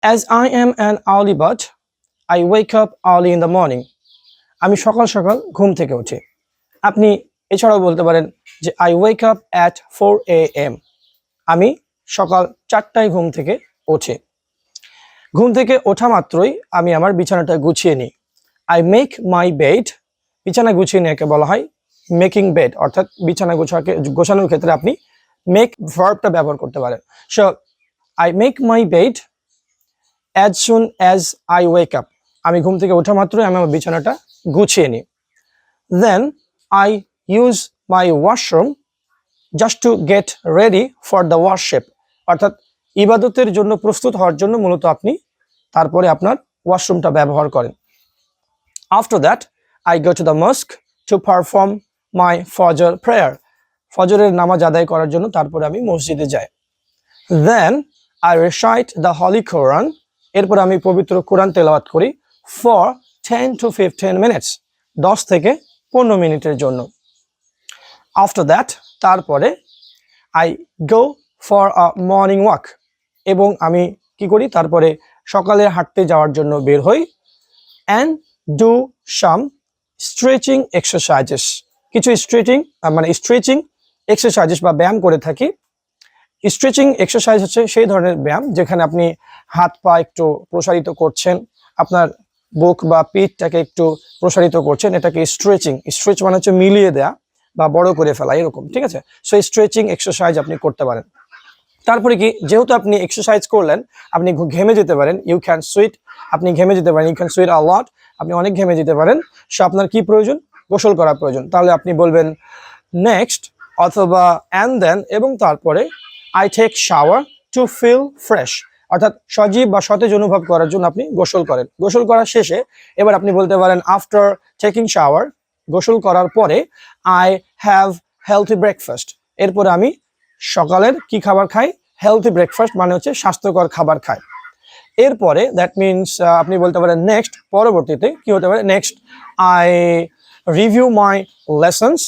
As I am an early bird, I wake up early in the morning. আমি সকাল সকাল ঘুম থেকে উঠি। আপনি এছাড়াও বলতে পারেন যে I wake up at 4 a.m. আমি সকাল 4টায় ঘুম থেকে উঠি। ঘুম থেকে ওঠা মাত্রই আমি আমার বিছানাটা গুছিয়ে নিই। I make my bed. বিছানা গুছিয়ে নিয়ে বলা হয় মেকিং বেড, অর্থাৎ বিছানা গোছানোর ক্ষেত্রে আপনি মেক ভার্বটা ব্যবহার করতে পারেন। So I make my bed as soon as I wake up. আমি ঘুম থেকে ওঠা মাত্রই আমি আমার বিছানাটা গুছিয়ে নিই। Then I use my washroom just to get ready for the worship. অর্থাৎ ইবাদতের জন্য প্রস্তুত হওয়ার জন্য মূলত আপনি তারপরে আপনার ওয়াশরুমটা ব্যবহার করেন। After that, I go to the mosque to perform my Fajr prayer. ফজরের নামাজ আদায় করার জন্য তারপরে আমি মসজিদে যাই। Then I recite the Holy Quran. এরপর আমি পবিত্র কোরআন তেলাওয়াত করি for 10 to 15 minutes. 10 থেকে 15 মিনিটের জন্য। After that, তারপরে I go for a morning walk. এবং আমি কি করি, তারপরে সকালে হাঁটতে যাওয়ার জন্য বের হই and do some stretching exercises. কিছু স্ট্রেচিং এক্সারসাইজেস বা ব্যায়াম করে থাকি। স্ট্রেচিং এক্সারসাইজ হচ্ছে সেই ধরনের ব্যায়াম যেখানে আপনি হাত পা একটু প্রসারিত করছেন, আপনার বুক বা পিঠটাকে একটু প্রসারিত করছেন, এটাকে স্ট্রেচ মানে হচ্ছে মিলিয়ে দেয়া বা বড় করে ফেলা, এরকম, ঠিক আছে? সো স্ট্রেচিং এক্সারসাইজ আপনি করতে পারেন। তারপরে কি, যেহেতু আপনি এক্সারসাইজ করলেন, আপনি ঘেমে যেতে পারেন, আপনি ঘেমে যেতে পারেন, ইউ ক্যান সুইট আ লট, আপনি অনেক ঘেমে যেতে পারেন। সো আপনার কি প্রয়োজন? গোসল করা প্রয়োজন। তাহলে আপনি বলবেন নেক্সট অথবা অ্যান্ড দেন এবং তারপরে I take shower to feel fresh. অর্থাৎ সজীব বা সতেজ অনুভব করার জন্য আপনি গোসল করেন। গোসল করার শেষে এবার আপনি বলতে পারেন আফটার টেকিং শাওয়ার, গোসল করার পরে I have healthy breakfast. এরপরে আমি সকালের কি খাবার খাই? হেলথি ব্রেকফাস্ট মানে হচ্ছে স্বাস্থ্যকর খাবার খাই। এরপরে দ্যাট মিনস আপনি বলতে পারেন নেক্সট, পরবর্তীতে কি হতে পারে? Next I review my lessons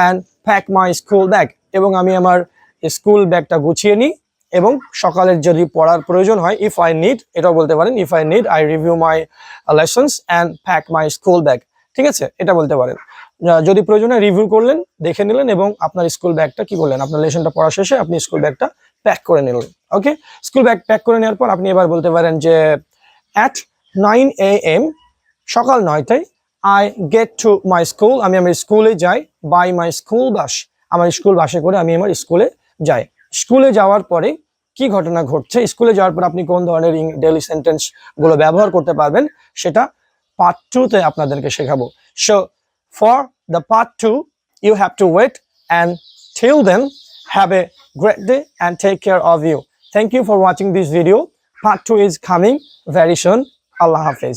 and pack my school bag. এবং আমি আমার স্কুল ব্যাগটা গুছিয়ে নিই এবং সকালের যদি পড়ার প্রয়োজন হয়, ইফ আই নিড, এটাও বলতে পারেন if I need I review my lessons and pack my school bag, ঠিক আছে? এটা বলতে পারেন। যদি প্রয়োজন হয় রিভিউ করলেন, দেখে নিলেন এবং আপনার স্কুল ব্যাগটা কি করলেন, আপনার লেসনটা পড়া শেষে আপনি স্কুল ব্যাগটা প্যাক করে নিলেন। ওকে, স্কুল ব্যাগ প্যাক করে নেওয়ার পর আপনি এবার বলতে পারেন যে অ্যাট 9 AM, সকাল 9টায় I get to my school, আমি আমার স্কুলে যাই বাই মাই স্কুল বাস, আমার স্কুল বাসে করে আমি আমার স্কুলে যাই। স্কুলে যাওয়ার পরে কি ঘটনা ঘটছে, স্কুলে যাওয়ার পর আপনি কোন ধরনের ডেইলি সেন্টেন্স গুলো ব্যবহার করতে পারবেন সেটা পার্ট 2-তে আপনাদেরকে শেখাবো। So for the part 2 you have to wait and till then have a great day and take care of you. Thank you for watching this video. Part 2 is coming very soon. আল্লাহ হাফেজ।